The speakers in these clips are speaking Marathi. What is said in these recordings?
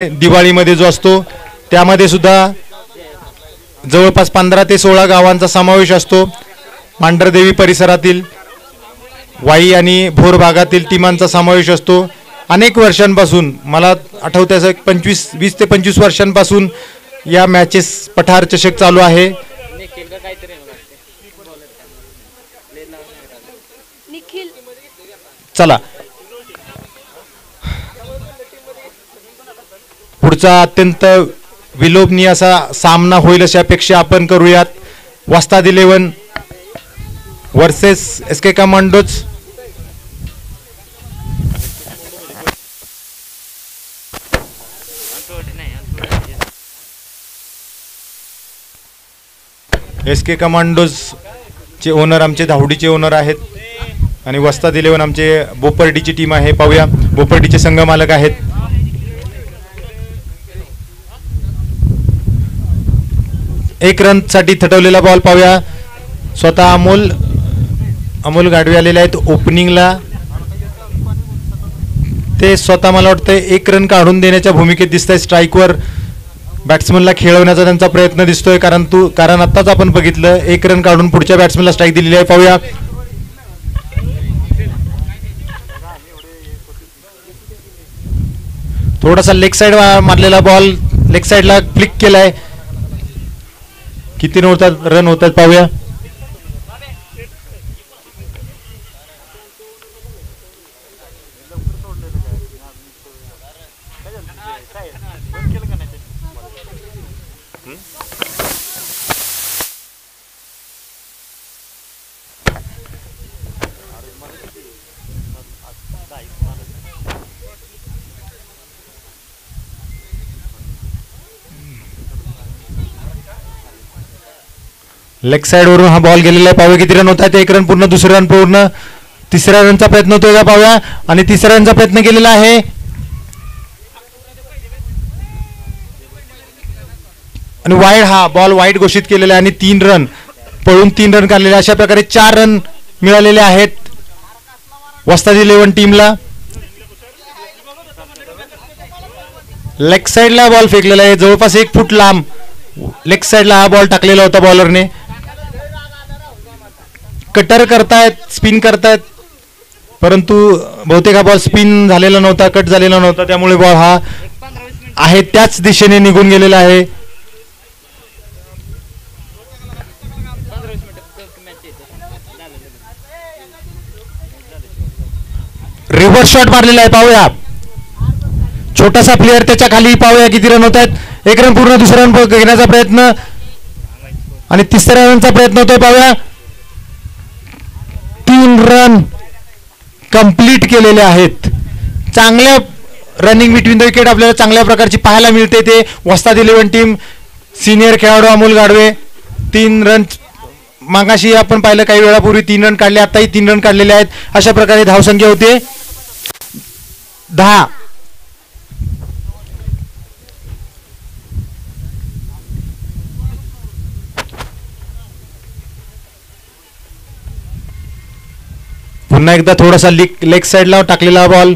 दिवाळीमध्ये जो असतो त्यामध्ये सुद्धा जवळपास 15 ते 16 गावांचा समावेश असतो। मांढरदेवी परिसरातील वाई आणि भोर भागातील टीमांचा समावेश असतो। अनेक वर्षांपासून मला आठवते असं 20 ते 25 वर्षांपासून या मॅचेस पठार चषक चालू आहे। चला पुढचा अत्यंत विलोभनीय असा सामना होईल अशी अपेक्षा आपण करूयात। Vastad 11 versus SK commandos. SK commandos चे ओनर आमचे धावडीचे ओनर आहेत आणि वस्ताद 11 आमचे बोपर्डीची टीम आहे। पाहूया बोपर्डीचे संघ मालक आहेत। एक रन साठी थटवलेला बॉल पाहूया। स्वतः अमोल गाडवे आलेले आहेत ओपनिंगला। ते स्वतः मला वाटतं एक रन काढून देण्याच्या भूमिकेत दिसतंय। स्ट्राईकवर बॅट्समनला खेळवण्याचा त्यांचा प्रयत्न दिसतोय कारण आत्ताच आपण बघितलं एक रन काढून पुढच्या बॅट्समनला स्ट्राईक दिलेली आहे। पाहूया थोडासा लेग साइड मारलेला बॉल लेग साइडला फ्लिक केलाय। किती रन होतात पाहूया। लेग साइड वरून हा बॉल गेलेला आहे। पाहूया किती रन होत आहेत। एक रन पूर्ण, दुसरा रन पूर्ण, तिसऱ्या रनचा प्रयत्न होतोय का पाहूया आणि तिसऱ्या रनचा प्रयत्न केलेला आहे आणि वाईड हा बॉल वाईड घोषित केलेला आहे आणि 3 रन पळून 3 रन काढलेले। अशा प्रकारे 4 रन मिळालेले आहेत वस्ताद 11 टीमला। लेग साइडला बॉल फेकलेला आहे जवळपास 1 फूट लांब लेग साइडला हा बॉल टाकलेला होता बॉलरने। कटर करतायत स्पिन करतायत परंतु बहुतेक हा बॉल स्पिन झालेला नव्हता कट झालेला नव्हता त्यामुळे बॉल हा आहे त्याच दिशेने निघून गेलेला आहे। रिव्हर्स शॉट मारलेला आहे पाहूया। छोटासा प्लेयर त्याच्या खाली पाहूया किती रन होत आहेत। एक रन पूर्ण, दुसरा रन घेण्याचा प्रयत्न आणि तिसऱ्या रनचा प्रयत्न होतोय पाहूया। 3 रन कंप्लीट केलेले आहेत। चांगल्या रनिंग बिटवीन द विकेट आपल्याला चांगल्या प्रकारची पाहायला मिळते। ते वस्ताद 11 टीम सिनियर खेळाडू अमोल गाडवे 3 रन मागाशी आपण पाहिलं काही वेळापूर्वी 3 रन काढले, आताही 3 रन काढलेले आहेत। अशा प्रकारे धावसंख्या होते 10। पुन्हा एकदा थोडासा लेग साइडला टाकलेला बॉल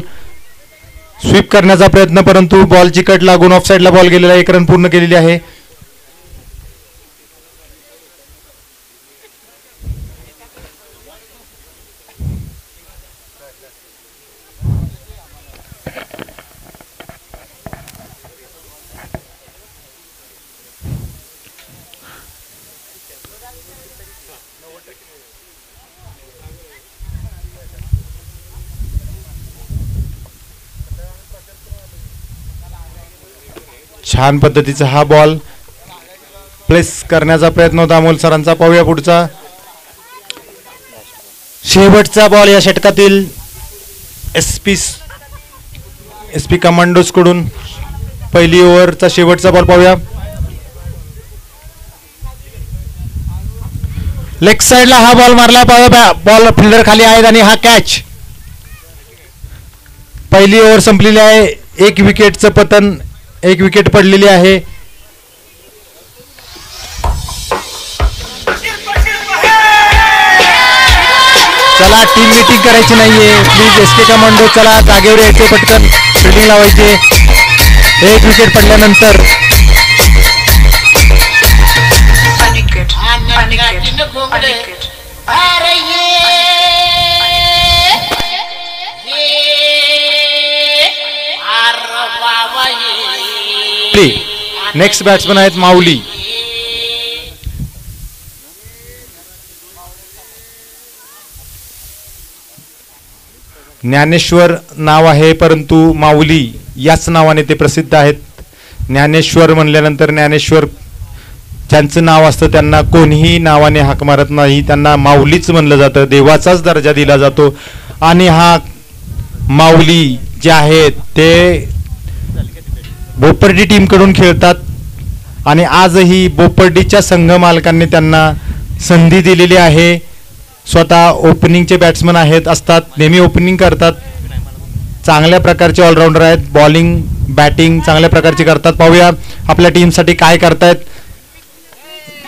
स्वीप करण्याचा प्रयत्न परंतु बॉलची कट लागून ऑफ साइडला बॉल गेलेला। 1 रन पूर्ण केलेली आहे। छान पद्धतीचा हा बॉल प्लेस करण्याचा प्रयत्न होता अमोल सरांचा। पाहूया पुढचा शेवटचा बॉल या षटकातील एसपी कमांडोज कडून पहिली ओव्हरचा शेवटचा बॉल पाहूया। लेग साइडला हा बॉल मारला पाहूया। बॉल फिल्डर खाली आहेत आणि हा कॅच। पहिली ओव्हर संपलेली आहे। 1 विकेटचं पतन, 1 विकेट पडलेली आहे। चला टीम मीटिंग करायची नाहीये प्लीज एसके कमांडो चला जागेवर यायचे पटकन फिल्डिंग लावायचे एक विकेट पडल्यानंतर नेक्स्ट बॅट्समन आहेत माऊली. ज्ञानेश्वर नाव आहे परंतु माऊली याच नावाने ते प्रसिद्ध आहेत. ज्ञानेश्वर म्हणल्यानंतर ज्ञानेश्वर ज्यांचं नाव असतं त्यांना कोणीही नावाने हाक मारत नाही, त्यांना माऊलीच म्हणलं जातं, देवाचाच दर्जा दिला जातो. आणि हा माऊली जे आहेत ते बोपर्डी टीमकडून खेळतात आणि आजही बोपर्डीच्या संघ मालकांनी त्यांना संधी दिलेली आहे. स्वतः ओपनिंगचे बॅट्समन असतात, नेहमी ओपनिंग करतात, चांगल्या प्रकारचे ऑलराऊंडर आहेत, बॉलिंग बॅटिंग चांगल्या प्रकारची करतात. पाहूया आपल्या टीमसाठी काय करतायत.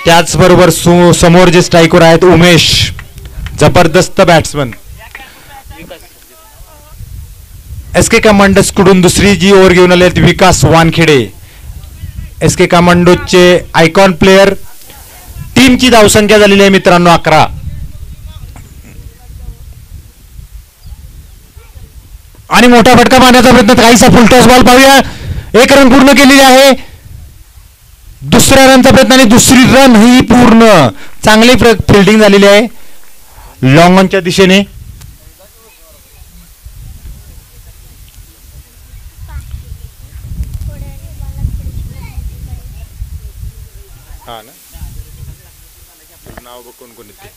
त्याचबरोबर समोर जे स्ट्रायकर आहेत उमेश, जबरदस्त बॅट्समन. SK कमांडोज कडून दुसरी जी ओव्हर घेऊन आले विकास वानखेडे, SK कमांडोजचे आयकॉन प्लेयर. टीमची धावसंख्या झालेली आहे मित्रांनो 11. आणि मोठा फटका मारण्याचा प्रयत्न, काहीसा फुलटॉस बॉल. पाहूया, एक रन पूर्ण केलेली आहे. दुसऱ्या रनचा प्रयत्न आणि दुसरी रन ही पूर्ण. चांगली फिल्डिंग झालेली आहे लॉंग ऑनच्या दिशेने. हा ना, नाव बघ कोण कोण येते.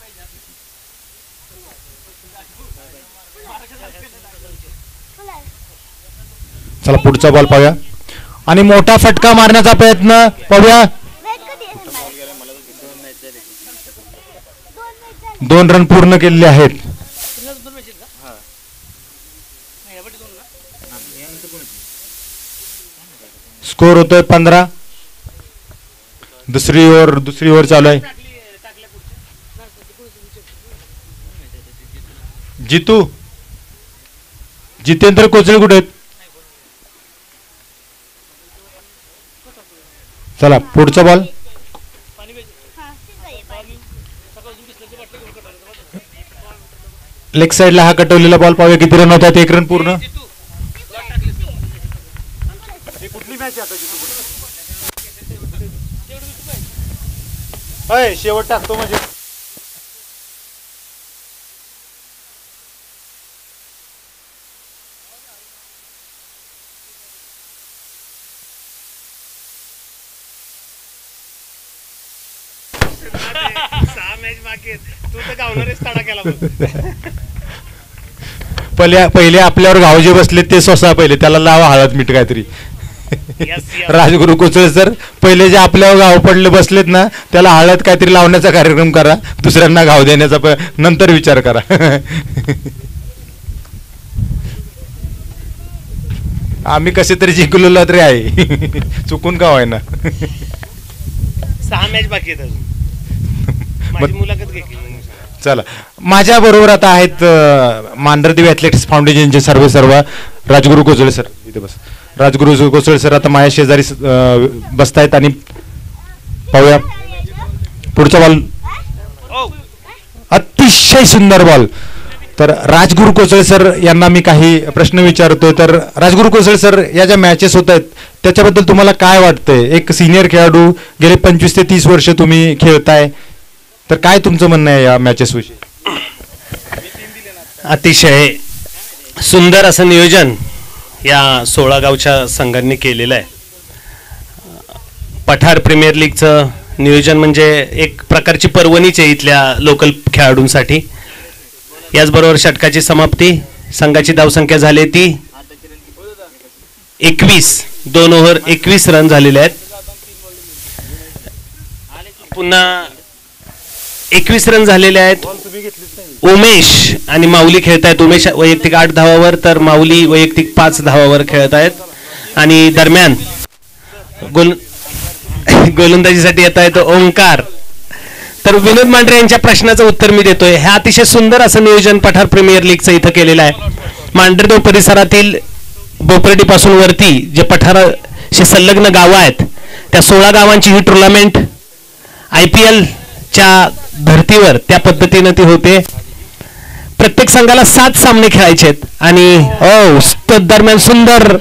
चला पुढचा बॉल पाहूया आणि मोठा फटका मारण्याचा प्रयत्न. पाहूया, 2 रन पूर्ण केलेले आहेत. स्कोर होतोय 15. दुसरी ओव्हर चालू आहे. जितेंद्र कोचळे कुठे आहेत. चला पुढचा बॉल. लेग साइडला हा कटवलेला बॉल. पाहूया किती रन होतात. 1 रन पूर्ण. शेवट टाकतो म्हणजे. पहिले आपल्यावर गाव जे बसले ते स्वसा पहिले त्याला लावा हळद मीठ काहीतरी. राजगुरू कोचळे सर, पहिले जे आपल्यावर गाव पडले बसलेत ना त्याला हळद काहीतरी लावण्याचा कार्यक्रम करा, दुसऱ्यांना गाव देण्याचा नंतर विचार करा. आम्ही कसे तरी जिंकलेलो तरी आहे, चुकून का होय ना. 6 मॅच बाकी आहेत अजून. मुलाखत घे. चला, माझ्या बरोबर आता आहेत मांढरदेवी ॲथलेटिक्स फाउंडेशनचे सर्व राजगुरू कोचळे सर. इथे बस. राजगुरू कोचळे सर आता माझ्या शेजारी बसतायत आणि पाहूया पुढचा बॉल. अतिशय सुंदर बॉल. तर राजगुरू कोचळे सर यांना मी काही प्रश्न विचारतोय. तर राजगुरू कोचळे सर, या ज्या मॅचेस होत आहेत त्याच्याबद्दल तुम्हाला काय वाटतंय. एक सिनियर खेळाडू, गेले 25 ते 30 वर्ष तुम्ही खेळताय, तर काय तुमचं म्हणणं आहे या मॅचेस विषयी. अतिशय सुंदर असं नियोजन या 16 गावच्या संघांनी केलेलं आहे. पठार प्रीमियर लीगचं नियोजन म्हणजे एक प्रकारची पर्वणीच आहे इथल्या लोकल खेळाडूंसाठी. याचबरोबर षटकाची समाप्ती. संघाची धावसंख्या झाली ती 21. 2 ओव्हर 21 रन झालेले आहेत. पुन्हा 21 रन झालेले आहेत. उमेश आणि माऊली खेळत आहेत. उमेश वैयक्तिक 8 धावावर तर माऊली वैयक्तिक 5 धावावर खेळत आहेत. आणि दरम्यान गोलंदाजीसाठी येत आहे तो ओंकार. तर विनोद मांढरे यांच्या प्रश्नाचं उत्तर मी देतोय. हे अतिशय सुंदर असं नियोजन पठार प्रीमियर लीगचं इथं केलेलं आहे. मांढरदेव परिसरातील बोपर्डी पासून वरती जे पठार शी संलग्न गावं आहेत, त्या 16 गावांची ही टुर्नामेंट IPL च्या धर्तीवर त्या पद्धतीनं ती होते. प्रत्येक संघाला 7 सामने खेळायचे आहेत आणि दरम्यान सुंदर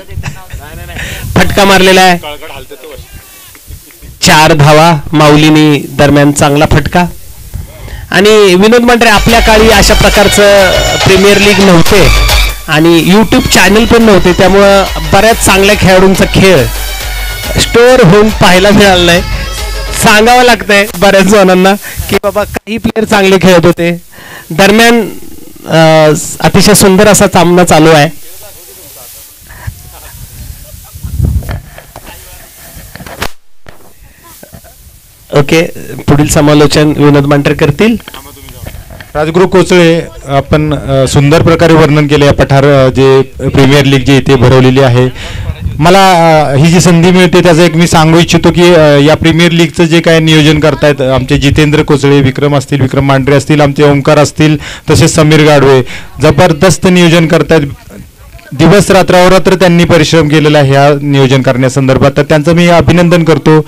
फटका मारलेला आहे. 4 धावा माऊलीनी दरम्यान चांगला फटका. आणि विनोद मांढरे, आपल्या काळी अशा प्रकारचं प्रीमियर लीग नव्हते आणि यूट्यूब चॅनल पण नव्हते, त्यामुळं बऱ्याच चांगल्या खेळाडूंचा खेळ स्टोअर होऊन पाहायला मिळाला नाही. सांगावं लागतंय बऱ्याच जणांना की बाबा काही प्लेयर चांगले खेळत होते. दरम्यान अतिशय सुंदर असा सामना चालू आहे. ओके, पुढील समालोचन विनोद मांढरे करतील. राजगुरू कोचळे, आपण सुंदर प्रकारे वर्णन केले या पठार जे प्रीमियर लीग जे इथे भरवलेली आहे. मला ही जी संधी मिळते त्याचं एक मी सांगू इच्छितो की या प्रीमियर लीगचं जे काय नियोजन करतायत आमचे जितेंद्र कोचळे, विक्रम असतील, विक्रम मांढरे असतील, आमचे ओंकार असतील, तसेच समीर गाडवे जबरदस्त नियोजन करतायत. दिवस रात्र त्यांनी परिश्रम केलेला आहे ह्या नियोजन करण्यासंदर्भात, तर त्यांचं मी अभिनंदन करतो.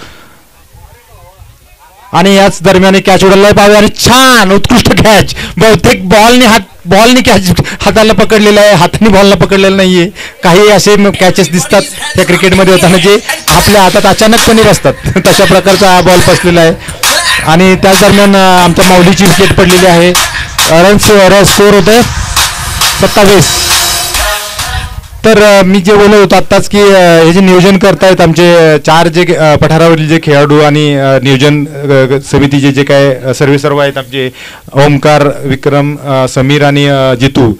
आणि याच दरम्यान कॅच उडवला पाहावे आणि छान उत्कृष्ट कॅच. बहुतेक बॉलने कॅच हाताला पकडलेला आहे, हाताने बॉलला पकडलेला नाहीये. काही असे कॅचेस दिसतात त्या क्रिकेटमध्ये होताना जे आपल्या हातात अचानकपणे बसतात, तशा प्रकारचा हा बॉल फसलेला आहे. आणि त्याच दरम्यान आमच्या माऊलीची विकेट पडलेली आहे. स्कोर होतोय 27. तर मी जे बोलत होतो आत्ताच की हे जे नियोजन करतायत आमचे 4 जे पठारावरील जे खेळाडू आणि नियोजन समितीचे जे काय सर्व आहेत आमचे ओमकार, विक्रम, समीर आणि जितू,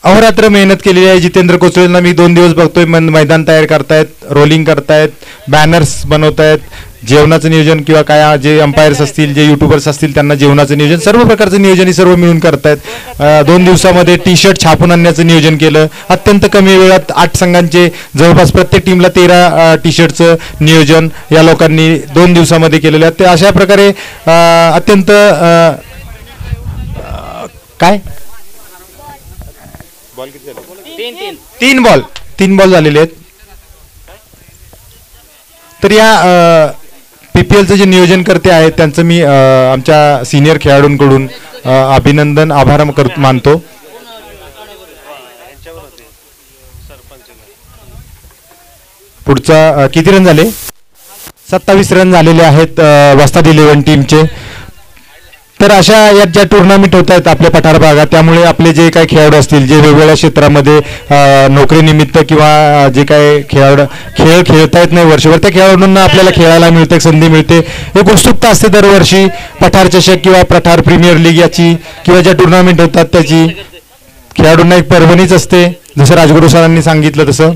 अहोरात्र मेहनत केलेली आहे. जितेंद्र कोचळेंना मी 2 दिवस बघतोय, मैदान तयार करतायत, रोलिंग करतायत, बॅनर्स बनवतायत, जेवणाचं नियोजन किंवा काय जे अंपायर्स असतील, जे युट्यूबर्स असतील त्यांना जेवणाचं नियोजन, सर्व प्रकारचं नियोजन हे सर्व मिळून करतायत. 2 दिवसामध्ये टी-शर्ट छापून आणण्याचं नियोजन केलं. अत्यंत कमी वेळात 8 संघांचे जवळपास प्रत्येक टीमला 13 टी-शर्टचं नियोजन या लोकांनी 2 दिवसामध्ये केलेलं आहे. ते अशा प्रकारे अत्यंत काय 3 बॉल झालेले आहेत. तर या PPLचं जे नियोजन करते आहेत त्यांचं मी आमच्या सिनियर खेळाडूंकडून अभिनंदन, आभार मानतो. पुढचा किती रन झाले? 27 रन झालेले आहेत वस्ताद 11 टीमचे. तर अशा यात ज्या टुर्नामेंट होत आहेत आपल्या पठार भागात, त्यामुळे आपले जे काही खेळाडू असतील जे वेगवेगळ्या क्षेत्रामध्ये नोकरीनिमित्त किंवा जे काही खेळ खेळता येत नाही वर्षभर, त्या खेळाडूंना आपल्याला खेळायला मिळते, संधी मिळते. एक उत्सुकता असते दरवर्षी पठार चषक किंवा पठार प्रीमियर लीग याची किंवा ज्या टुर्नामेंट होतात त्याची. खेळाडूंना एक पर्वणीच असते, जसं राजगुरू सरांनी सांगितलं तसं.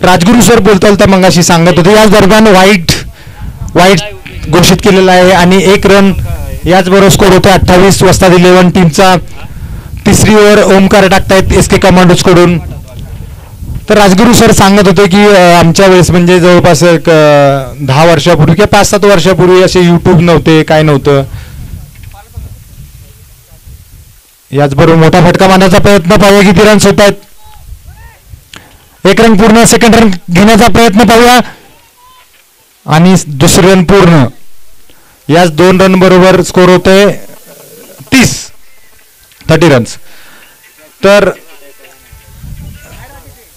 राजगुरू सर बोलता मगाशी सांगत होते याच दरम्यान वाईट घोषित केलेला आहे आणि 1 रन याचबरोबर स्कोर होतो 28 वस्ताद 11 टीमचा. 3री ओव्हर ओमकार टाकतायत SK कमांडोज कडून. तर राजगुरू सर सांगत होते की आमच्या वेळेस म्हणजे जवळपास 10 वर्षापूर्वी किंवा 5-7 वर्षापूर्वी असे यूट्यूब नव्हते, काय नव्हतं. याचबरोबर मोठा फटका मारण्याचा प्रयत्न, पाहूया किती रन्स होत आहेत. 1 रन पूर्ण, सेकंड रन घेण्याचा प्रयत्न पाहूया आणि 2रे रन पूर्ण. याच 2 रन बरोबर स्कोर होतोय 30 रन्स. तर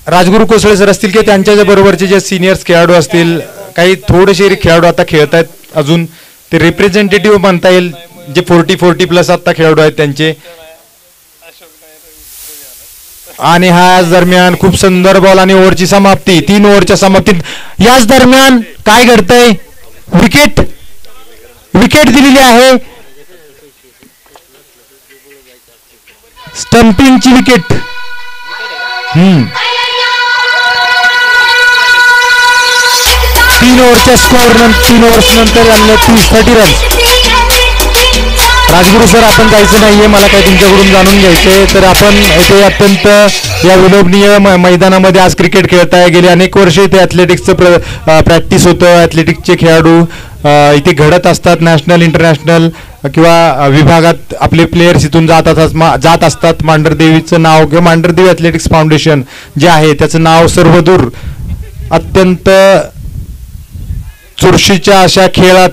राजगुरू कोसळे सर असतील की त्यांच्या बरोबरचे जे सिनियर्स खेळाडू असतील, काही थोडेसे खेळाडू आता खेळत आहेत अजून, ते रिप्रेझेंटेटिव्ह म्हणता येईल, जे 40+ आता खेळाडू आहेत त्यांचे. आणि ह्या दरम्यान खूप सुंदर बॉल आणि ओव्हरची समाप्ती, 3 ओव्हरच्या समाप्तीत. याच दरम्यान काय घडतंय, विकेट दिलेली आहे, स्टंपिंगची विकेट. 3 ओव्हरच्या स्कोर 3 ओव्हर्स नंतर 30 रन. राजगुरू सर, आपण जायचं नाहीये, मला काय तुमच्याकडून जाणून घ्यायचंय. तर आपण इथे अत्यंत या विलोभनीय मैदानामध्ये आज क्रिकेट खेळताय. गेली अनेक वर्षे इथे ॲथलेटिक्सचं प्रॅक्टिस होतं. ॲथलेटिक्सचे खेळाडू इथे घडत असतात. नॅशनल, इंटरनॅशनल किंवा विभागात आपले प्लेयर्स इथून जात असतात. मांढरदेवीचं नाव किंवा मांढरदेवी ॲथलेटिक्स फाउंडेशन जे आहे त्याचं नाव सर्वदूर अत्यंत चुरशीच्या अशा खेळात,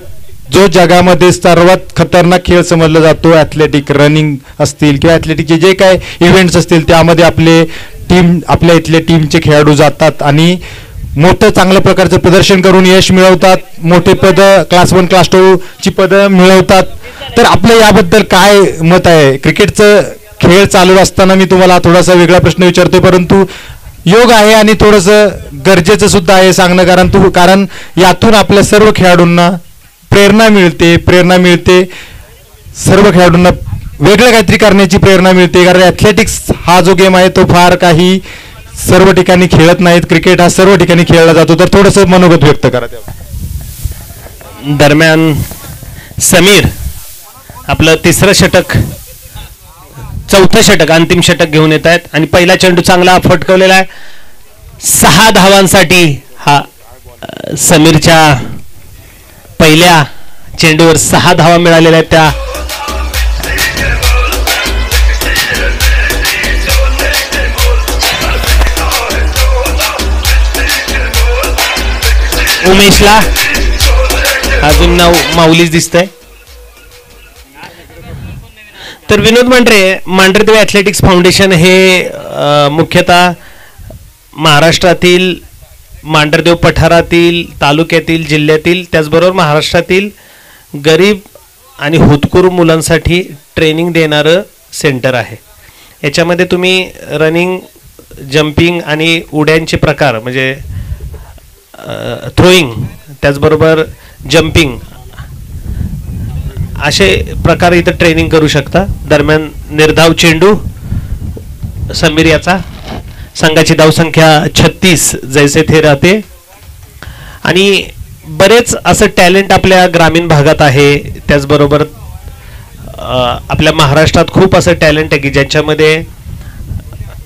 जो जगामध्ये सर्वात खतरनाक खेळ समजला जातो, ॲथलेटिक रनिंग असतील किंवा ॲथलेटिकचे जे काय इव्हेंट्स असतील त्यामध्ये आपल्या इथले टीमचे खेळाडू जातात आणि मोठं चांगल्या प्रकारचं प्रदर्शन करून यश मिळवतात. मोठे पदं, क्लास 1 क्लास 2 ची पदं मिळवतात. तर आपलं याबद्दल काय मत आहे? क्रिकेटचं खेळ चालू असताना मी तुम्हाला थोडासा वेगळा प्रश्न विचारतोय, परंतु योग आहे आणि थोडंसं गरजेचं सुद्धा आहे सांगणं, कारण यातून आपल्या सर्व खेळाडूंना प्रेरणा मिळते. सर्व खेळाडूंना वेगळं काहीतरी करण्याची प्रेरणा मिळते. कारण ॲथलेटिक्स हा जो गेम आहे तो फार काही सर्व ठिकाणी खेळत नाहीत. क्रिकेट हा सर्व ठिकाणी खेळला जातो. तर थोडंसं मनोगत व्यक्त करा. दरम्यान समीर आपलं तिसरं षटक, चौथं षटक, अंतिम षटक घेऊन येत आहेत आणि पहिला चेंडू चांगला फटकवलेला आहे. 6 धावांसाठी हा समीरच्या पहिल्या चेंडूवर 6 धावा मिळालेल्या आहेत. त्या उमेशला अजून नाव माऊलीच दिसतंय. तर विनोद मांढरदेवी ॲथलेटिक्स फाउंडेशन हे मुख्यतः महाराष्ट्रातील मांढरदेव पठारातील, तालुक्यातील, जिल्ह्यातील, त्याचबरोबर महाराष्ट्रातील गरीब आणि हुतकूर मुलांसाठी ट्रेनिंग देणारं सेंटर आहे. याच्यामध्ये तुम्ही रनिंग, जम्पिंग आणि उड्यांचे प्रकार म्हणजे थ्रोईंग, त्याचबरोबर जम्पिंग असे प्रकार इथं ट्रेनिंग करू शकता. दरम्यान निर्धाव चेंडू समीर याचा, संघाची धावसंख्या 36 जैसे थे राहते. आणि बरेच असं टॅलेंट आपल्या ग्रामीण भागात आहे. त्याचबरोबर आपल्या महाराष्ट्रात खूप असं टॅलेंट आहे की ज्याच्यामध्ये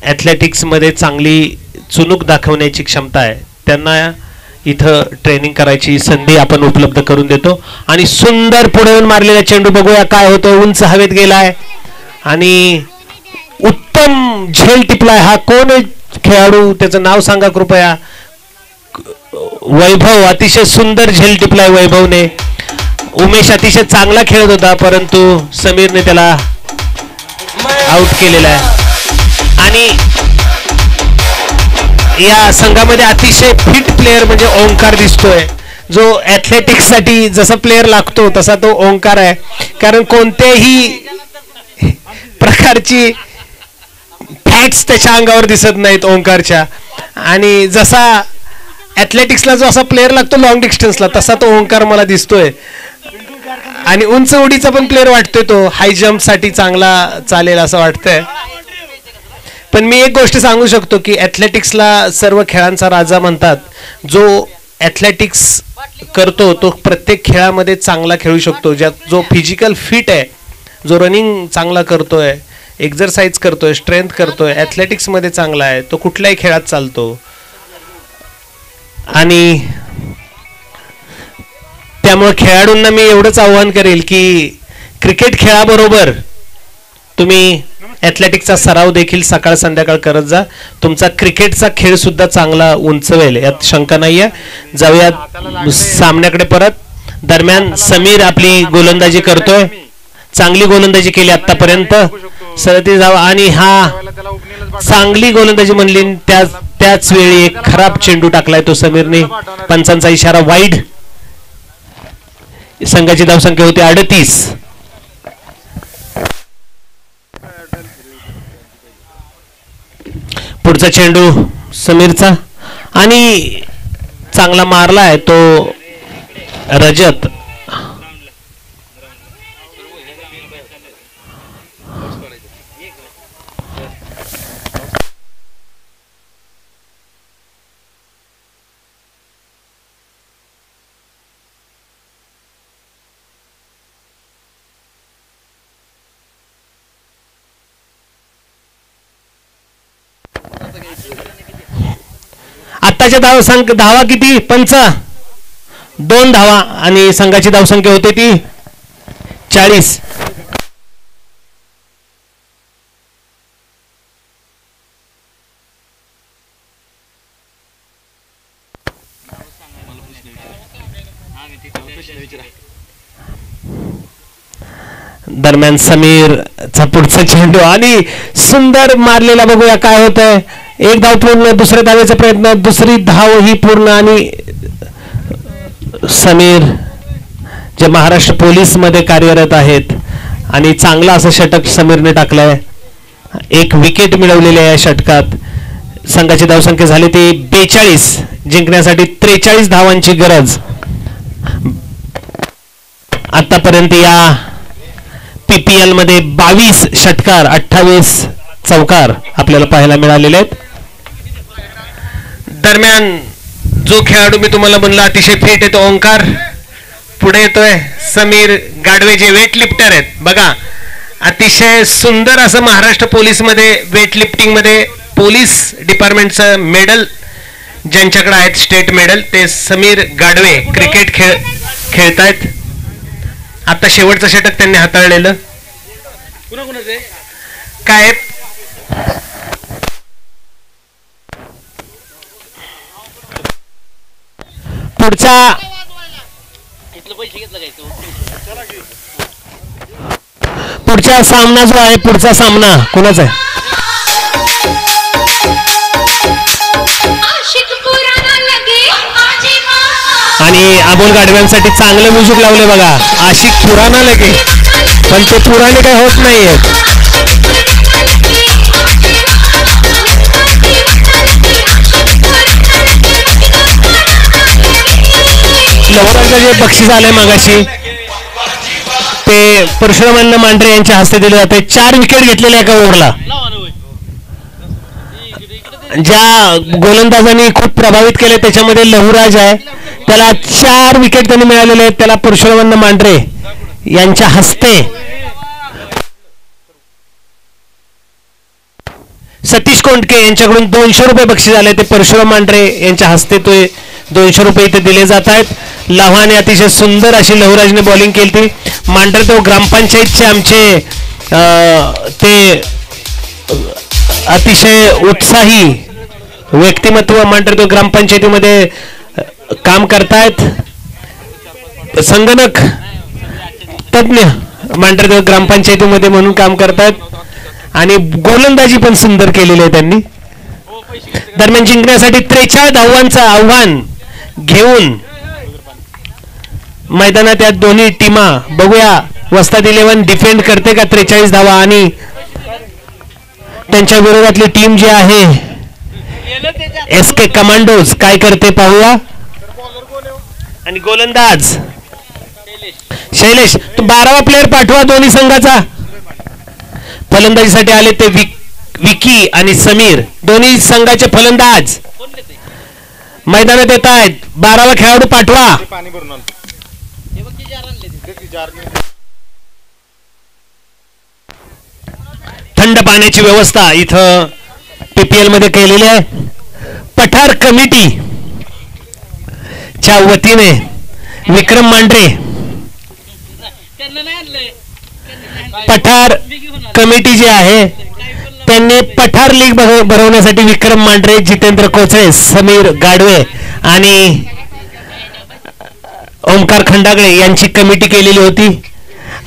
ॲथलेटिक्समध्ये चांगली चुणूक दाखवण्याची क्षमता आहे. त्यांना इथं ट्रेनिंग करायची संधी आपण उपलब्ध करून देतो. आणि सुंदर पुढे येऊन मारलेला चेंडू बघूया काय होतं. उंच हवेत गेलाय आणि उत्तम झेल टिपलाय. हा कोण आहे खेळाडू? त्याचं नाव सांगा कृपया. वैभव. अतिशय सुंदर झेल टिपलाय वैभवने. उमेश अतिशय चांगला खेळत होता, परंतु समीरने त्याला आउट केलेला आहे. आणि या संघामध्ये अतिशय फिट प्लेयर म्हणजे ओंकार दिसतोय, जो ॲथलेटिक्स साठी जसा प्लेयर लागतो तसा तो ओंकार आहे. कारण कोणत्याही प्रकारची फॅट्स त्याच्या अंगावर दिसत नाहीत ओंकारच्या. आणि जसा ॲथलेटिक्सला जो असा प्लेयर लागतो लॉंग डिस्टन्सला, तसा तो ओंकार मला दिसतोय. आणि उंच उडीचा पण प्लेयर वाटतोय तो. हाय जम्प साठी चांगला चालेल असं वाटतंय. पण मी एक गोष्ट सांगू शकतो की ॲथलेटिक्सला सर्व खेळांचा राजा म्हणतात. जो ॲथलेटिक्स करतो तो प्रत्येक खेळामध्ये चांगला खेळू शकतो. जो फिजिकल फिट आहे, जो रनिंग चांगला करतोय, एक्झरसाइज करतोय, स्ट्रेंथ करतोय, ॲथलेटिक्समध्ये चांगला आहे, तो कुठल्याही खेळात चालतो. आणि त्यामुळे खेळाडूंना मी एवढंच आव्हान करेल की क्रिकेट खेळाबरोबर तुम्ही ॲथलेटिक्सचा सराव देखील सकाळ संध्याकाळ करत जा. तुमचा क्रिकेटचा खेळ सुद्धा चांगला उंचवेल यात शंका नाहीये. जाऊयात सामन्याकडे परत. दरम्यान समीर आपली गोलंदाजी करतोय. चांगली गोलंदाजी केली आतापर्यंत. सरती जावा आणि हा चांगली गोलंदाजी म्हणली. त्याच वेळी एक खराब चेंडू टाकलाय तो समीरने. पंचांचा इशारा वाईड. संघाची धावसंख्या होती 38. पुढचा चेंडू समीरचा आणि चांगला मारलाय तो रजत. आताच्या धावा किती? 2 धावा आणि संघाची धावसंख्या होते ती 40. दरम्यान समीरचा पुढचा चेंडू आणि सुंदर मारलेला, बघूया काय होत आहे. एक धाव पूर्ण, दुसऱ्या धावेचा प्रयत्न, दुसरी धाव ही पूर्ण. आणि समीर जे महाराष्ट्र पोलीस मध्ये कार्यरत आहेत आणि चांगला असं षटक समीरने टाकलंय. 1 विकेट मिळवलेली आहे या षटकात. संघाची धावसंख्या झाली ती 42. जिंकण्यासाठी 43 धावांची गरज. आतापर्यंत या PPL मध्ये 22 षटकार, 28 चौकार आपल्याला पाहायला मिळालेले आहेत. दरम्यान जो खेळाडू मी तुम्हाला म्हणला अतिशय फिट आहे तो ओंकार पुढे येतोय. समीर गाडवे जे वेट लिफ्टर आहेत बघा, अतिशय सुंदर असं महाराष्ट्र पोलीस मध्ये वेट लिफ्टिंग मध्ये पोलीस डिपार्टमेंटचं मेडल ज्यांच्याकडे आहेत, स्टेट मेडल, ते समीर गाडवे क्रिकेट खेळतायत. आता शेवटचं षटक त्यांनी हाताळलेलं काय. पुढचा सामना जो आहे, पुढचा सामना कोणाचा आहे? आणि अमोल गाडव्यांसाठी चांगलं म्युझिक लावले बघा, आशिक पुराणा लगे, पण ते पुराणे काही होत नाहीये. लवकरचं जे बक्षीस आलंय मागाशी ते परशुरामांना मांढरे यांच्या हस्ते दिले जाते. 4 विकेट घेतलेल्या एका ओव्हरला. ज्या गोलंदाजांनी खूप प्रभावित केले त्याच्यामध्ये लहुराज आहे, त्याला 4 विकेट त्यांनी मिळालेले आहेत. त्याला परशुरामांना मांढरे यांच्या हस्ते सतीश कोंडके यांच्याकडून 200 रुपये बक्षीस आले. ते परशुराम मांढरे यांच्या हस्ते ते 200 रुपये इथे दिले जात आहेत. लव्हाने अतिशय सुंदर अशी लहुराजने बॉलिंग केली ती. मांढरे तो ग्रामपंचायतचे आमचे ते अतिशय उत्साही व्यक्तिमत्व मांढरे तो ग्रामपंचायतीमध्ये काम करतायत. संगणक तज्ञ मांढरे तो ग्रामपंचायतीमध्ये म्हणून काम करतायत आणि गोलंदाजी पण सुंदर केलेली आहे त्यांनी. दरम्यान जिंकण्यासाठी 43 धावांचं आव्हान घेऊन मैदानात या दोन्ही टीमा बघूया. वस्ताद 11 डिफेंड करते का 43 धावा आणि त्यांच्या विरोधातली टीम जी आहे SK कमांडोज काय करते पाहूया. आणि गोलंदाज शैलेश, तू 12वा प्लेअर पाठवा दोन्ही संघाचा. फलंदाजीसाठी आले ते विकी आणि समीर, दोन्ही संघाचे फलंदाज मैदानात येत आहेत. 12वा खेळाडू पाठवा. थंड पाण्याची व्यवस्था इथं PPL मध्ये केलेली आहे. पठार कमिटी च्या वतीने विक्रम मांढरे, पठार कमिटी जी आहे त्यांनी पठार लीग भरवण्यासाठी विक्रम मांढरे, जितेंद्र कोचळे, समीर गाडवे आणि ओमकार खंडागळे यांची कमिटी केलेली होती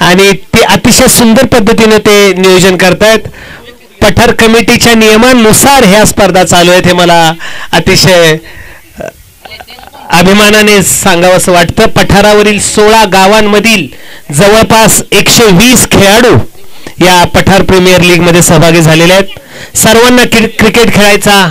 आणि ते अतिशय सुंदर पद्धतीने ते नियोजन करतायत. पठार कमिटीच्या नियमानुसार ह्या स्पर्धा चालू आहेत हे मला अतिशय अभिमानाने सांगावंसं वाटतं. पठारावरील 16 गावांमधील जवळपास 120 खेळाडू या पठार प्रीमियर लीग मध्ये सहभागी झालेले आहेत. सर्वांना क्रिकेट खेळायचा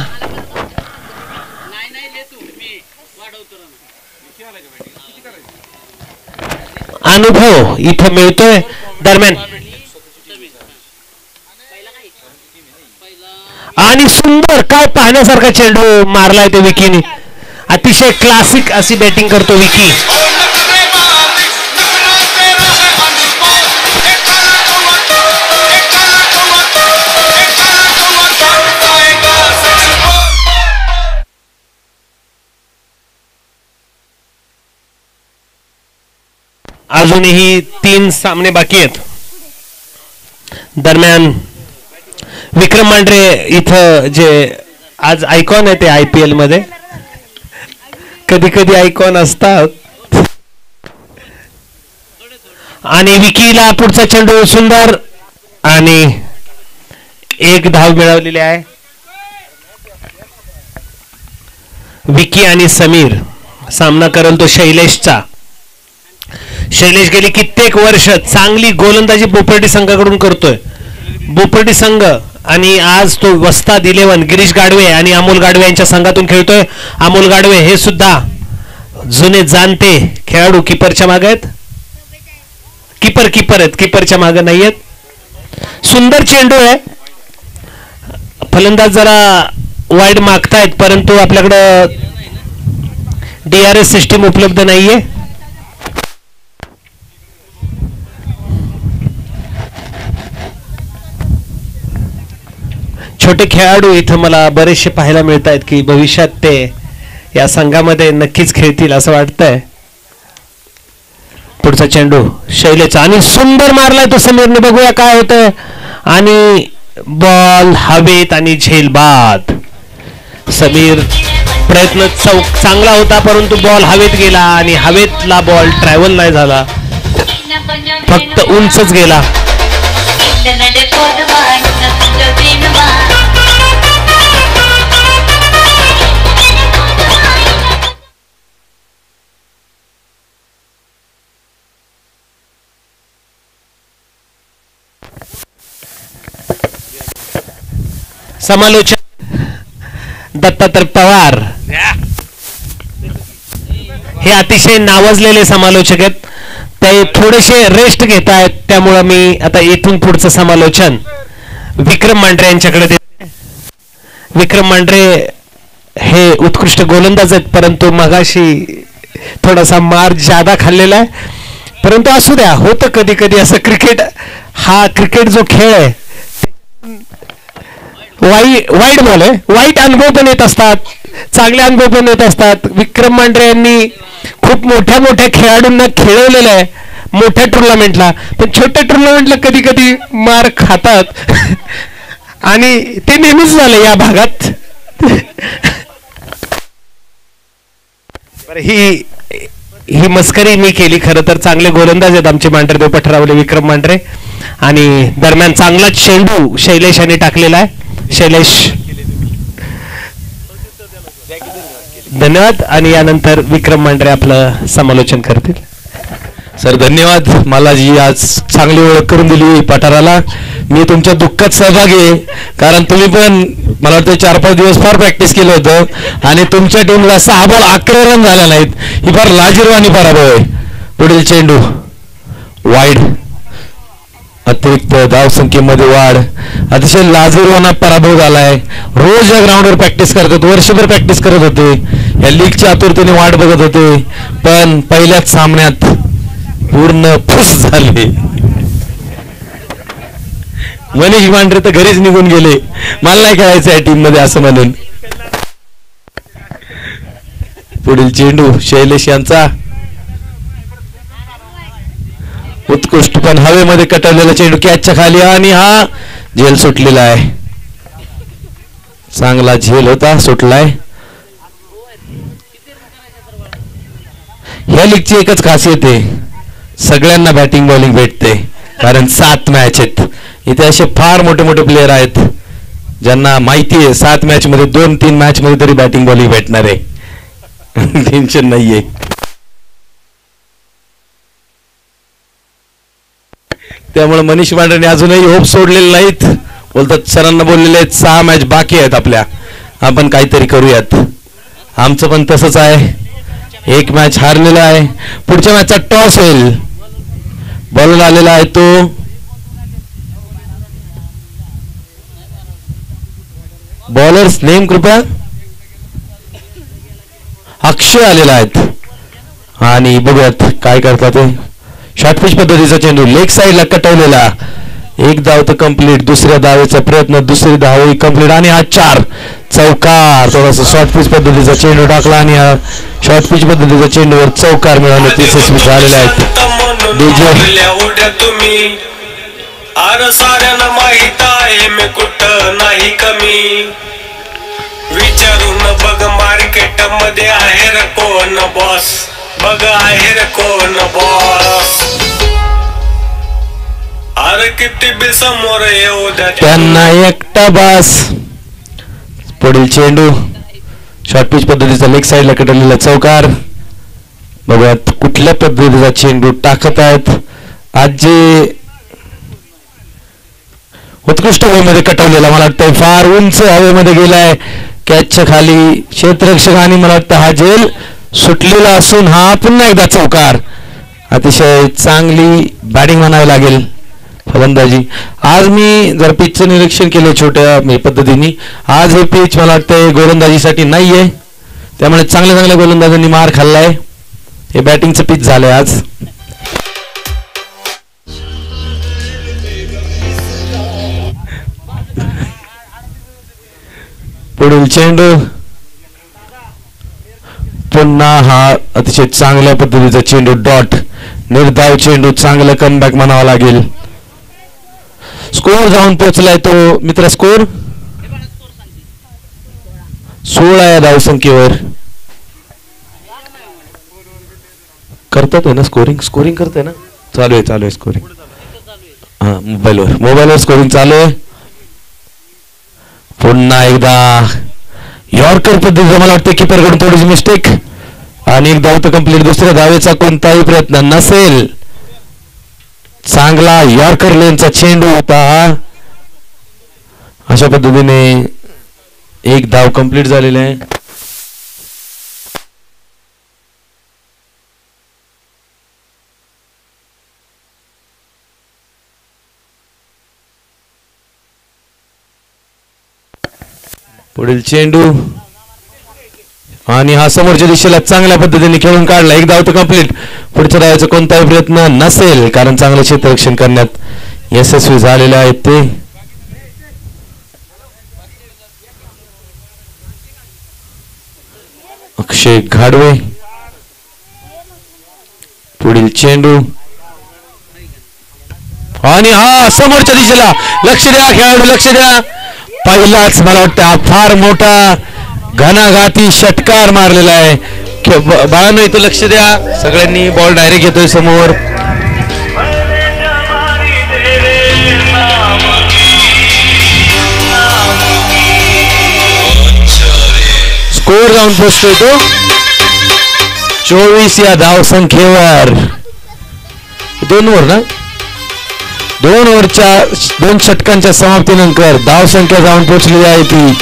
अनुभव इथं मिळतोय. दरम्यान आणि सुंदर काय पाहण्यासारखा चेंडू मारलाय ते विकीने. अतिशय क्लासिक अशी बॅटिंग करतो विकी. अजूनही 3 सामने बाकी आहेत. दरम्यान विक्रम मांढरे इथं जे आज आयकॉन आहे ते IPL मध्ये कधी कधी आयकॉन असतात. आणि विकीला पुढचा चेंडू सुंदर आणि 1 धाव मिळवलेली आहे. विकी आणि समीर सामना करेल तो शैलेशचा. शैलेश गेली कित्येक वर्ष चांगली गोलंदाजी बोपर्डी संघाकडून करतोय. बोपर्डी संघ आणि आज तो वस्ताद 11 गिरीश गाडवे आणि अमोल गाडवे यांच्या संघातून खेळतोय. अमोल गाडवे हे सुद्धा जुने जाणते खेळाडू. किपरच्या मागे आहेत. किपर आहेत, किपरच्या मागे नाही आहेत. सुंदर चेंडू आहे. फलंदाज जरा वाईड मागतायत परंतु आपल्याकडं DRS सिस्टीम उपलब्ध नाहीये. छोटे खेळाडू इथं मला बरेचसे पाहायला मिळत आहेत की भविष्यात ते या संघामध्ये नक्कीच खेळतील असं वाटतंय. पुढचा चेंडू शैलेचा आणि सुंदर मारलाय तो समीरने. बघूया काय होतंय. आणि बॉल हवेत आणि झेल बाद. समीर प्रयत्न चांगला होता परंतु बॉल हवेत गेला आणि हवेतला बॉल ट्रॅव्हल नाही झाला, फक्त उंचच गेला. समालोचक दत्तात्रय पवार हे अतिशय नावाजलेले समालोचक आहेत. ते थोडेसे रेस्ट घेत आहेत त्यामुळे मी आता इथून पुढचं समालोचन विक्रम मांढरे यांच्याकडे देते. विक्रम मांढरे हे उत्कृष्ट गोलंदाज आहेत परंतु मगाशी थोडासा मार ज्यादा खाल्लेला आहे. परंतु असू द्या, होतं कधी कधी असं. क्रिकेट जो खेळ आहे वाईट बॉल आहे. वाईट अनुभव पण येत असतात, चांगले अनुभव पण येत असतात. विक्रम मांढरे यांनी खूप मोठ्या मोठ्या खेळाडूंना खेळवलेलं आहे मोठ्या टुर्नामेंटला, पण छोट्या टुर्नामेंटला कधी कधी मार खातात आणि ते नेहमीच झालं या भागात. ही मस्करी मी केली. खरं तर चांगले गोलंदाज आहेत आमचे मांढरदेव पठरावले विक्रम मांढरे. आणि दरम्यान चांगला चेंडू शैलेश यांनी टाकलेला आहे. शैलेश धन्यवाद. आणि यानंतर विक्रम मांढरे आपलं समालोचन करतील. सर धन्यवाद. मला जी आज चांगली ओळख करून दिली पठाराला. मी तुमच्या दुःखात सहभागी आहे कारण तुम्ही पण मला वाटतं 4-5 दिवस फार प्रॅक्टिस केलं होतं आणि तुमच्या टीमला 6 बॉल 11 रन झाल्या नाहीत. ही फार लाजिरवाणी पराभव आहे. पुढील चेंडू वाईड. अतिरिक्त धावसंख्येमध्ये वाढ. अतिशय लाजिरवाणा पराभव झालाय. रोज या ग्राउंडवर प्रॅक्टिस करतात, वर्षभर प्रॅक्टिस करत होते, या लीगची आतुरतेने वाट बघत होते, पण पहिल्याच सामन्यात पूर्ण फुस झाले. मनीष मांढरे तर घरीच निघून गेले, मला नाही खेळायचं या टीम मध्ये असं म्हणून. पुढील चेंडू शैलेश यांचा. उत्कृष्ट पण हवेमध्ये कटवलेला चेंडू कॅचच्या खाली आणि हा झेल सुटलेला आहे. चांगला झेल होता, सुटलाय. ह्या लीगची एकच खासियत आहे, सगळ्यांना बॅटिंग बॉलिंग भेटते कारण 7 मॅच आहेत. इथे असे फार मोठे मोठे प्लेयर आहेत ज्यांना माहिती आहे 7 मॅच मध्ये 2-3 मॅच मध्ये तरी बॅटिंग बॉलिंग भेटणार आहे. टेन्शन नाहीये. त्यामुळे मनीष मांढरेने अजूनही होप सोडलेले नाहीत. बोलतात सरांना बोललेले आहेत 6 मॅच बाकी आहेत आपल्या, आपण काहीतरी करूयात. आमचं पण तसंच आहे. 1 मॅच हारलेला आहे. पुढच्या मॅचचा टॉस होईल. बॉलर आलेला आहे तो बॉलर्स नेम कृपया. अक्षय आलेला आहेत आणि बघूयात काय करतात ते. शॉर्ट पिच पद्धतीचा चेंडू लेग साईडला कटवलेला. 1 धाव तर कंप्लीट. दुसऱ्या धावेचा प्रयत्न, दुसरी धाव कंप्लीट आणि हा 4 चौकार. थोडासा शॉर्ट पिच पद्धतीचा चेंडू टाकला आणि शॉर्ट पिच पद्धतीचा चेंडूवर चौकार मिळवण्यात यशस्वी झालेले आहेत डीजे तुम्ही आर साऱ्यांना माहित आहे मी कुठं नाही कमी विचारून बघ मार्केट मध्ये आहे रे कोण बॉस बघ आहे रे कोण बॉस अरे किती बी समोर येऊ द्या त्यांना एकटा बास पुढील चेंडू शॉर्ट पिच पद्धतीचा लेग साईडला कटलेला चौकार बघूयात कुठल्या पद्धतीचा चेंडू टाकत आहेत आज जे उत्कृष्ट हवेमध्ये कटवलेला मला वाटतं फार उंच हवेमध्ये गेलाय कॅचच्या खाली क्षेत्ररक्षक आणि मला वाटतं हा झेल सुटलेला असून हा पुन्हा एकदा चौकार अतिशय चांगली बॅटिंग म्हणावी लागेल फलंदाजी आज मी जर पिचचं निरीक्षण केलं छोट्या पद्धतीने आज हे पिच मला वाटतं गोलंदाजीसाठी नाहीये त्यामुळे चांगल्या चांगल्या गोलंदाजांनी मार खाल्लाय हे बॅटिंगचं पिच झालंय आज पुढील चेंडू पुन्हा हा अतिशय चांगल्या पद्धतीचा चेंडू डॉट निर्धाव चेंडू चांगलं कमबॅक म्हणावं लागेल स्कोर जाऊन पोहोचलाय तो मित्र स्कोर 16 या धावसंख्येवर करतात ना स्कोरिंग करताय ना चालू आहे स्कोरिंग हा मोबाईलवर स्कोरिंग चालू आहे पुन्हा एकदा यॉर्कर पद्धतीचा मला वाटतं कीपरकडून थोडीशी मिस्टेक आणि एक धाव तर कंप्लीट दुसऱ्या धावेचा कोणताही प्रयत्न नसेल चांगला यॉर्कर लेनचा चेंडू होता अशा पद्धतीने एक धाव कंप्लीट झालेला आहे पुढील चेंडू आणि हा समोरच्या दिशेला चांगल्या पद्धतीने खेळून काढला एक धाव तर कंप्लीट पुढच्या धावाचा कोणताही प्रयत्न नसेल कारण चांगलं क्षेत्ररक्षण करण्यात यशस्वी झालेले आहेत ते अक्षय घाडवे पुढील चेंडू आणि हा समोरच्या दिशेला लक्ष द्या खेळाडू लक्ष द्या पहिलाच मला वाटतं हा फार मोठा घणाघाती षटकार मारलेला आहे बाळांनो इथं लक्ष द्या सगळ्यांनी बॉल डायरेक्ट येतोय समोर स्कोर जाऊन पोहोचतोय तो 24 या धाव संख्येवर 2 ओव्हर ना 2 ओव्हरच्या 2 षटकांच्या समाप्तीनंतर धाव संख्या जाऊन पोहोचली आहे ती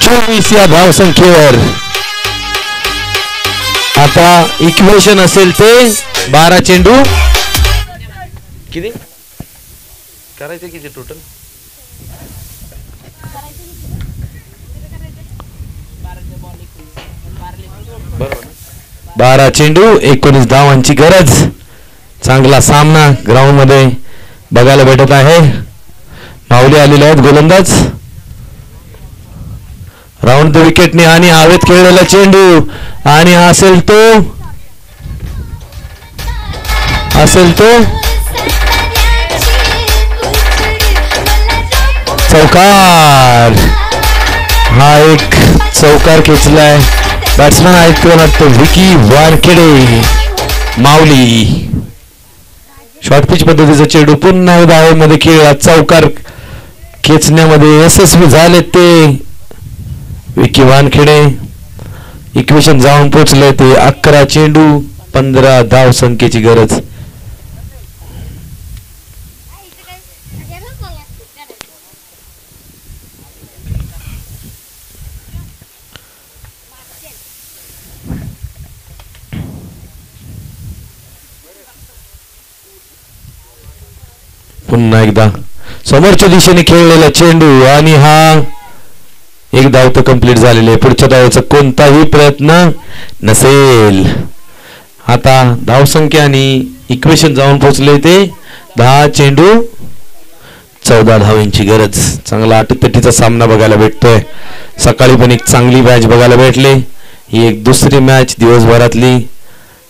24 या धाव संख्येवर आता इक्वेशन असेल ते 12 चेंडू किती करायचे किती टोटल 12 चेंडू 19 धावांची गरज चांगला सामना ग्राउंड मध्ये बघायला भेटत आहे माऊली आलेले आहेत गोलंदाज राऊंड द विकेटने आणि हवेत खेळलेला चेंडू आणि असेल तो चौकार हा एक चौकार खेचलाय बॅट्समॅन आहेत कोण वाटतं विकी वानखेडे माऊली शॉर्ट पिच पद्धतीचा चेंडू पुन्हा धावेमध्ये खेळला चौकार खेचण्यामध्ये यशस्वी झाले ते विकी वानखेडे इक्वेशन जाऊन पोहोचले ते 11 चेंडू 15 धाव संख्येची गरज पुन्हा एकदा समोरच्या दिशेने खेळलेला चेंडू आणि हा एक धाव तर कंप्लीट झालेले पुढच्या धावेचा कोणताही प्रयत्न नसेल आता धावसंख्या आणि इक्वेशन जाऊन पोहोचले ते 10 चेंडू 14 धावांची गरज चांगला अटीतटीचा सामना बघायला भेटतोय सकाळी पण एक चांगली मॅच बघायला भेटले ही एक दुसरी मॅच दिवसभरातली.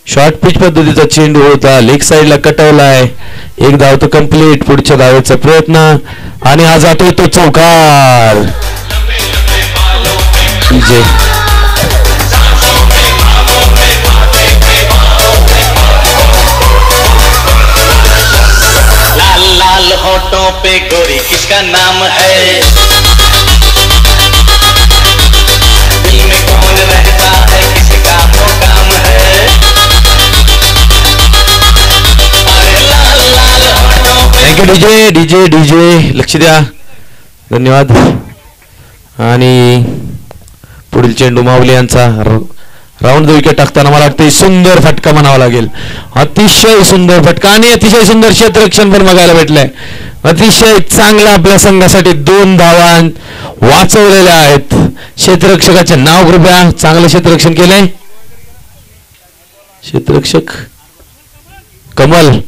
शॉर्ट पिच पद्धतीचा चेंडू होता, लेग साईडला कटवलाय. एक धाव तर कंप्लीट. पुढच्या धावेचा प्रयत्न आणि हा जातोय तो चौकार. विजय लाल लाल होठों पे गोरी किसका नाम है, दिल में कौन रहता है, किसका वो काम है. अरे लाल लाल होठों पे. Thank you DJ DJ DJ. लक्ष द्या. धन्यवाद. आणि पुढील चेंडू माऊली यांचा. राऊंड विकेट टाकताना मला वाटतं सुंदर फटका म्हणावा लागेल. अतिशय सुंदर फटका आणि अतिशय सुंदर क्षेत्ररक्षण पण बघायला भेटलंय. अतिशय चांगला आपल्या संघासाठी 2 धावा वाचवलेल्या आहेत. क्षेत्ररक्षकाचे नाव कृपया. चांगलं क्षेत्ररक्षण केलंय क्षेत्ररक्षक कमल.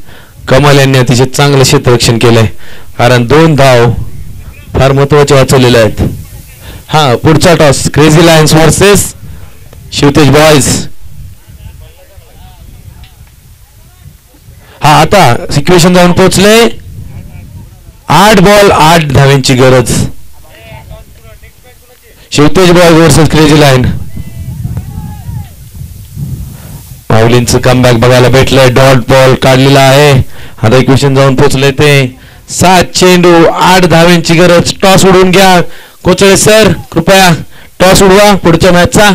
कमल यांनी अतिशय चांगलं क्षेत्ररक्षण केलंय कारण 2 धाव फार महत्वाचे वाचवलेले आहेत. हा पुढचा toss crazy lions versus Shivtej boys. हा आता सिच्युएशन जाऊन पोहोचले. 8 बॉल 8 धाव्यांची गरज. Shivtej boys versus crazy lions. माऊलींचं कमबॅक बघायला भेटलंय. डॉट बॉल काढलेला आहे. आता इक्वेशन जाऊन पोहोचले ते. 7 चेंडू 8 धाव्यांची गरज. टॉस उडवून घ्या कोचळे सर कृपया. टॉस उडवा पुढच्या मॅचचा.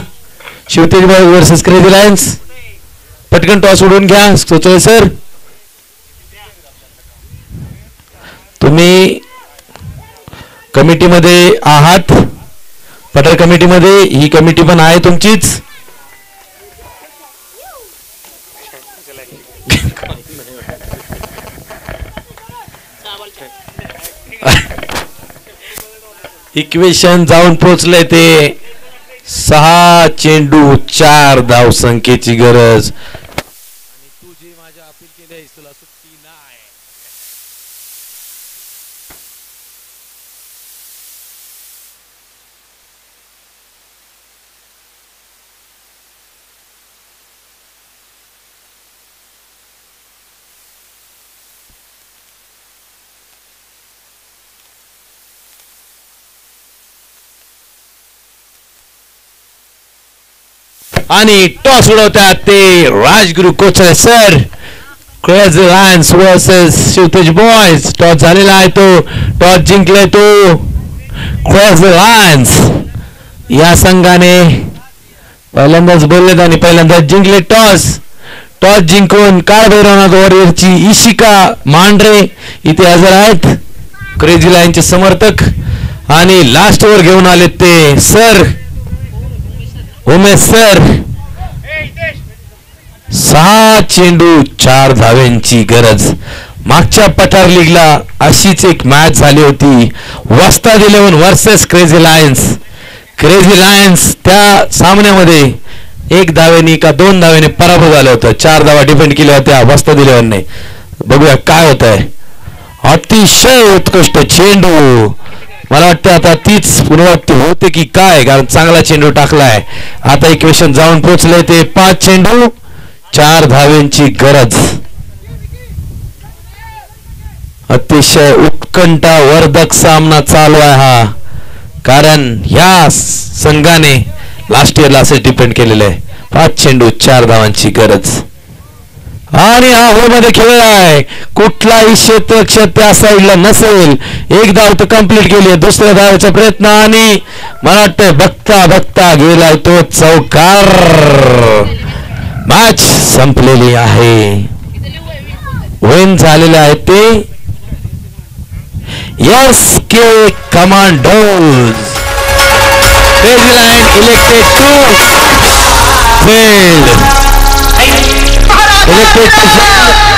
Shivtej boys versus crazy lions. पटकन टॉस उडवून घ्या कोचळे सर. तुम्ही कमिटीमध्ये आहात. पटेल कमिटीमध्ये. ही कमिटी पण आहे तुमचीच. इक्वेशन जाऊन पोहोचले ते. 6 चेंडू 4 धाव संख्येची गरज. तू जे माझ्या अपील केले तुला सुट्टी नाही. आणि टॉस उडवतात ते Rajguru Kochale sir. Crazy lions versus Shivtej boys. Toss झालेला आहे तो. टॉस जिंकलाय तो क्रेझी लायन्स. या संघाने पहिल्यांदाच बोललेत आणि पहिल्यांदाच जिंकले टॉस. टॉस जिंकून काळभैरवनाथ वॉरियरची इशिका मांढरे इथे हजर आहेत. क्रेझी लायन्सचे समर्थक. आणि लास्ट ओव्हर घेऊन आलेत ते सर उमेश सर. 6 चेंडू 4 धाव्यांची गरज. मागच्या पठार लीगला अशीच एक मॅच झाली होती. Vastad 11 versus crazy lions. Crazy lions त्या सामन्यामध्ये 1 धावेने का 2 धावेने पराभव झालं होतं. 4 धावा डिफेंड केल्या होत्या वस्ताद 11ने. बघूया काय होत आहे. अतिशय उत्कृष्ट चेंडू. मला वाटतं आता तीच पुनरावृत्ती होते की काय कारण चांगला चेंडू टाकलाय. आता इक्वेशन जाऊन पोहोचले ते. 5 चेंडू 4 धाव्यांची गरज. अतिशय उत्कंठावर्धक सामना चालू आहे हा कारण ह्या संघाने लास्ट इयरला असे डिपेंड केलेलं आहे. 5 चेंडू 4 धावांची गरज. आणि हा मध्ये खेळलाय. कुठलाही क्षेत्ररक्षक त्या साईडला नसेल. 1 धाव तर कंप्लीट केली. दुसऱ्या धावाचा प्रयत्न आणि मला वाटतं बघता बघता गेलाय तो चौकार. मॅच संपलेली आहे. विन झालेले आहे ते SK Commandos. Crazy Lion elected to field. Elected to field.